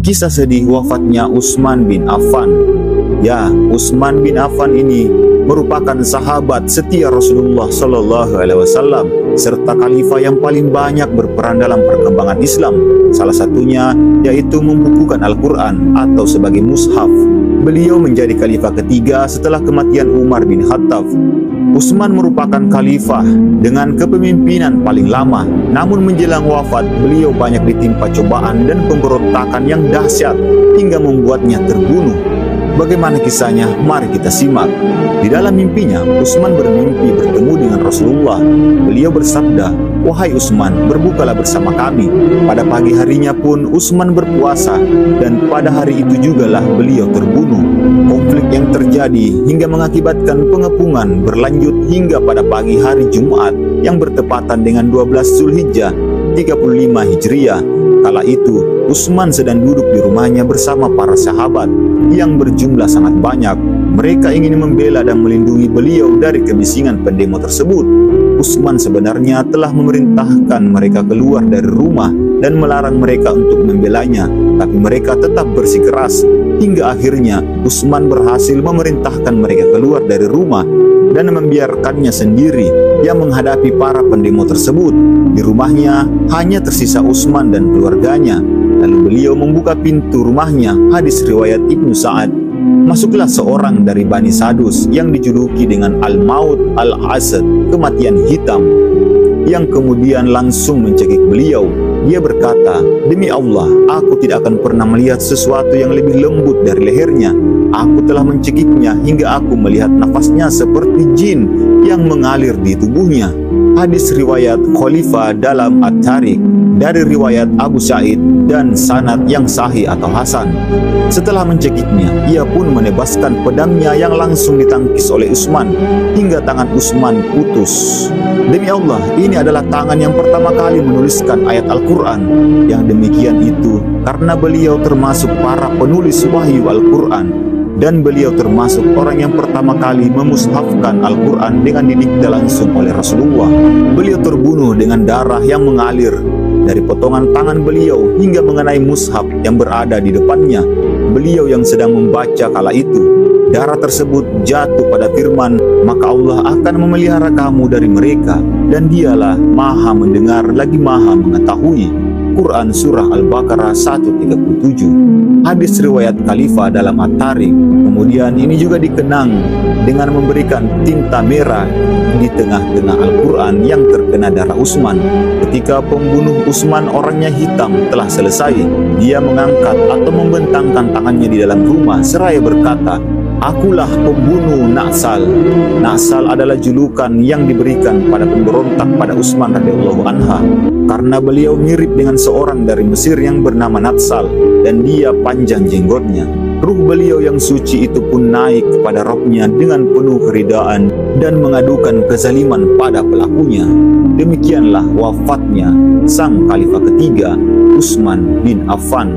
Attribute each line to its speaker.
Speaker 1: kisah sedih wafatnya Utsman bin Affan. Ya, Utsman bin Affan ini merupakan sahabat setia Rasulullah Shallallahu Alaihi Wasallam serta khalifah yang paling banyak berperan dalam perkembangan Islam. Salah satunya yaitu membukukan Al-Quran atau sebagai mushaf. Beliau menjadi khalifah ketiga setelah kematian Umar bin Khattab. Utsman merupakan khalifah dengan kepemimpinan paling lama. Namun menjelang wafat, beliau banyak ditimpa cobaan dan pemberontakan yang dahsyat hingga membuatnya terbunuh. Bagaimana kisahnya? Mari kita simak. Di dalam mimpinya, Utsman bermimpi bertemu dengan Rasulullah. Beliau bersabda, "Wahai Utsman, berbukalah bersama kami." Pada pagi harinya pun Utsman berpuasa, dan pada hari itu jugalah beliau terbunuh. Konflik yang terjadi hingga mengakibatkan pengepungan berlanjut hingga pada pagi hari Jumat yang bertepatan dengan 12 Zulhijjah 35 Hijriah. Kala itu, Utsman sedang duduk di rumahnya bersama para sahabat yang berjumlah sangat banyak. Mereka ingin membela dan melindungi beliau dari kebisingan pendemo tersebut. Utsman sebenarnya telah memerintahkan mereka keluar dari rumah dan melarang mereka untuk membelanya, tapi mereka tetap bersikeras. Hingga akhirnya Utsman berhasil memerintahkan mereka keluar dari rumah dan membiarkannya sendiri yang menghadapi para pendemo tersebut. Di rumahnya hanya tersisa Utsman dan keluarganya. Lalu beliau membuka pintu rumahnya. Hadis riwayat Ibnu Sa'ad. Masuklah seorang dari Bani Sadus yang dijuluki dengan Al-Maut Al-Asad, kematian hitam, yang kemudian langsung mencekik beliau. Dia berkata, "Demi Allah, aku tidak akan pernah melihat sesuatu yang lebih lembut dari lehernya. Aku telah mencekiknya hingga aku melihat nafasnya seperti jin yang mengalir di tubuhnya." Hadis riwayat Khalifah dalam At-Tariq dari riwayat Abu Sa'id dan sanad yang sahih atau hasan. Setelah mencekiknya, ia pun menebaskan pedangnya yang langsung ditangkis oleh Utsman hingga tangan Utsman putus. Demi Allah, ini adalah tangan yang pertama kali menuliskan ayat Al-Quran. Yang demikian itu karena beliau termasuk para penulis wahyu Al-Quran, dan beliau termasuk orang yang pertama kali memushafkan Al-Quran dengan didikte langsung oleh Rasulullah. Beliau terbunuh dengan darah yang mengalir dari potongan tangan beliau hingga mengenai mushaf yang berada di depannya. Beliau yang sedang membaca kala itu. Darah tersebut jatuh pada firman, "Maka Allah akan memelihara kamu dari mereka, dan dialah maha mendengar lagi maha mengetahui." Quran Surah Al-Baqarah 137. Hadis riwayat Khalifah dalam At-Tariq. Kemudian ini juga dikenang dengan memberikan tinta merah di tengah-tengah Al-Quran yang terkena darah Utsman. Ketika pembunuh Utsman orangnya hitam telah selesai, dia mengangkat atau membentangkan tangannya di dalam rumah seraya berkata, "Akulah pembunuh Naksal." Naksal adalah julukan yang diberikan pada pemberontak pada Utsman radhiyallahu anha, karena beliau mirip dengan seorang dari Mesir yang bernama Naksal dan dia panjang jenggotnya. Ruh beliau yang suci itu pun naik kepada Rabb-Nya dengan penuh keridaan dan mengadukan kezaliman pada pelakunya. Demikianlah wafatnya sang khalifah ketiga, Utsman bin Affan.